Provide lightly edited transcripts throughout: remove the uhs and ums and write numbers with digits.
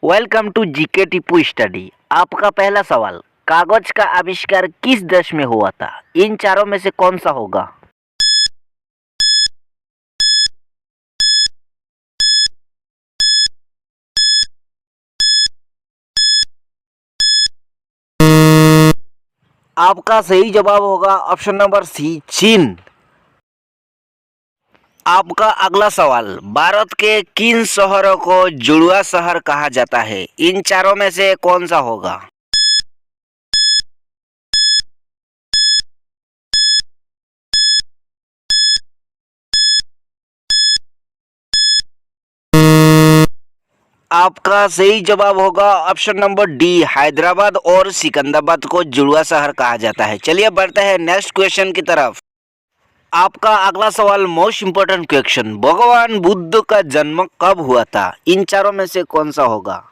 Welcome to GK Tippu study. आपका पहला सवाल, कागज का आविष्कार किस देश में हुआ था? इन चारों में से कौन सा होगा? आपका सही जवाब होगा ऑप्शन नंबर सी, चीन। आपका अगला सवाल, भारत के किन शहरों को जुड़वा शहर कहा जाता है? इन चारों में से कौन सा होगा? आपका सही जवाब होगा ऑप्शन नंबर डी, हैदराबाद और सिकंदराबाद को जुड़वा शहर कहा जाता है। चलिए बढ़ते हैं नेक्स्ट क्वेश्चन की तरफ। आपका अगला सवाल मोस्ट इंपोर्टेंट क्वेश्चन, भगवान बुद्ध का जन्म कब हुआ था? इन चारों में से कौन सा होगा?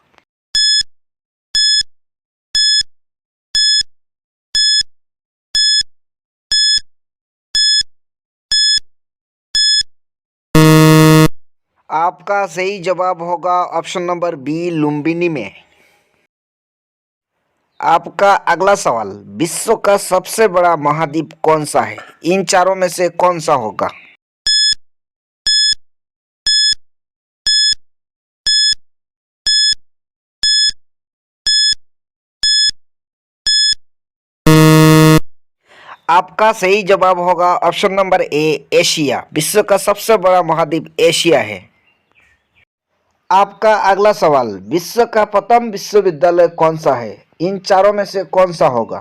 आपका सही जवाब होगा ऑप्शन नंबर बी, लुम्बिनी में। आपका अगला सवाल, विश्व का सबसे बड़ा महाद्वीप कौन सा है? इन चारों में से कौन सा होगा? आपका सही जवाब होगा ऑप्शन नंबर ए, एशिया। विश्व का सबसे बड़ा महाद्वीप एशिया है। आपका अगला सवाल, विश्व का प्रथम विश्वविद्यालय कौन सा है? इन चारों में से कौन सा होगा?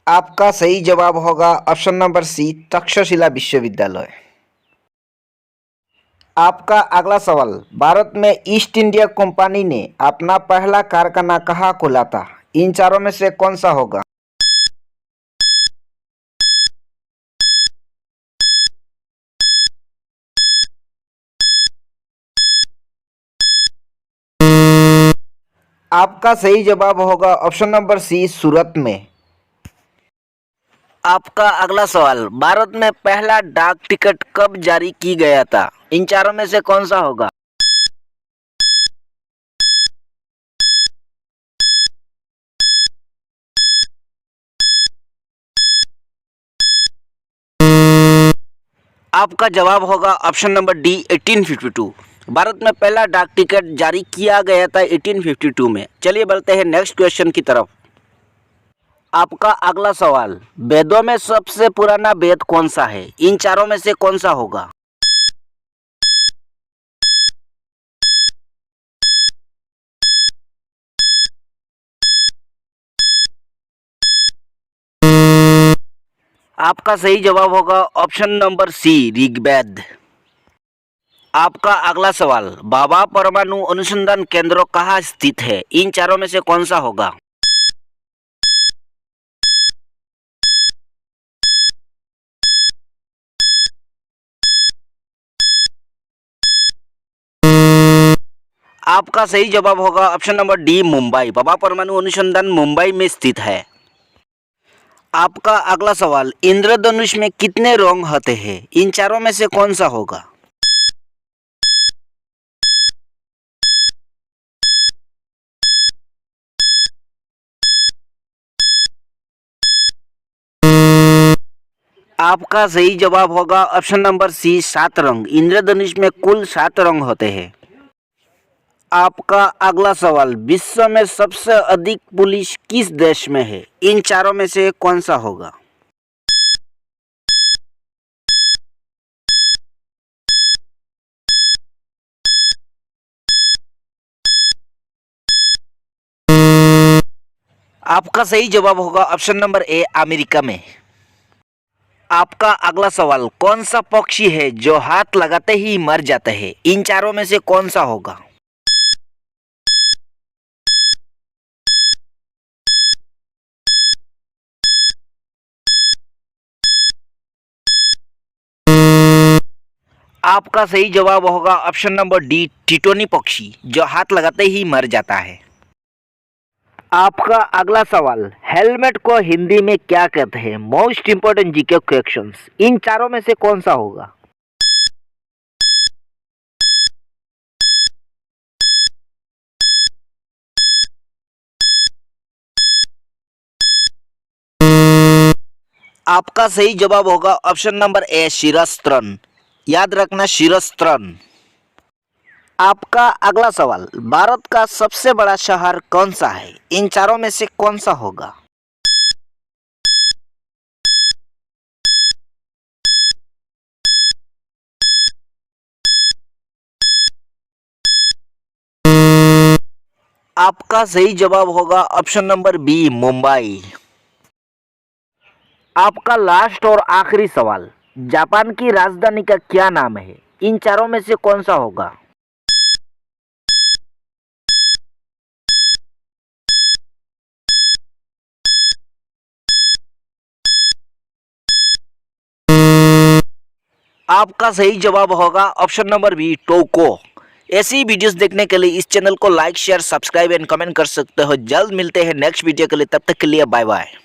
आपका सही जवाब होगा ऑप्शन नंबर सी, तक्षशिला विश्वविद्यालय। आपका अगला सवाल, भारत में ईस्ट इंडिया कंपनी ने अपना पहला कारखाना कहाँ खोला था? इन चारों में से कौन सा होगा? आपका सही जवाब होगा ऑप्शन नंबर सी, सूरत में। आपका अगला सवाल, भारत में पहला डाक टिकट कब जारी की गया था? इन चारों में से कौन सा होगा? आपका जवाब होगा ऑप्शन नंबर डी, 1852। भारत में पहला डाक टिकट जारी किया गया था 1852 में। चलिए बढ़ते हैं नेक्स्ट क्वेश्चन की तरफ। आपका अगला सवाल, वेदों में सबसे पुराना वेद कौन सा है? इन चारों में से कौन सा होगा? आपका सही जवाब होगा ऑप्शन नंबर सी, ऋग्वेद। आपका अगला सवाल, भाभा परमाणु अनुसंधान केंद्र कहाँ स्थित है? इन चारों में से कौन सा होगा? आपका सही जवाब होगा option number D, Mumbai. Bhabha परमाणु अनुसंधान मुंबई में स्थित है। आपका अगला सवाल, इंद्रधनुष में कितने रंग होते हैं? इन चारों में से कौन सा होगा? आपका सही जवाब होगा ऑप्शन नंबर सी, 7 रंग। इंद्रधनुष में कुल 7 रंग होते हैं। आपका अगला सवाल, विश्व में सबसे अधिक पुलिस किस देश में है? इन चारों में से कौन सा होगा? आपका सही जवाब होगा ऑप्शन नंबर ए, अमेरिका में। आपका अगला सवाल, कौन सा पक्षी है जो हाथ लगाते ही मर जाता है? इन चारों में से कौन सा होगा? आपका सही जवाब होगा ऑप्शन नंबर डी, टिटोनी पक्षी, जो हाथ लगाते ही मर जाता है। आपका अगला सवाल, हेलमेट को हिंदी में क्या कहते हैं? मोस्ट इंपोर्टेंट जीके क्वेश्चंस, इन चारों में से कौन सा होगा? आपका सही जवाब होगा ऑप्शन नंबर ए, शिरस्त्रन। याद रखना, शिरस्त्रन। आपका अगला सवाल, भारत का सबसे बड़ा शहर कौन सा है? इन चारों में से कौन सा होगा? आपका सही जवाब होगा ऑप्शन नंबर बी, मुंबई। आपका लास्ट और आखिरी सवाल, जापान की राजधानी का क्या नाम है? इन चारों में से कौन सा होगा? आपका सही जवाब होगा ऑप्शन नंबर बी, टोक्यो। ऐसी वीडियोस देखने के लिए इस चैनल को like share subscribe and comment कर सकते हो। जल्द मिलते हैं नेक्स्ट वीडियो के लिए, तब तक के लिए बाय बाय।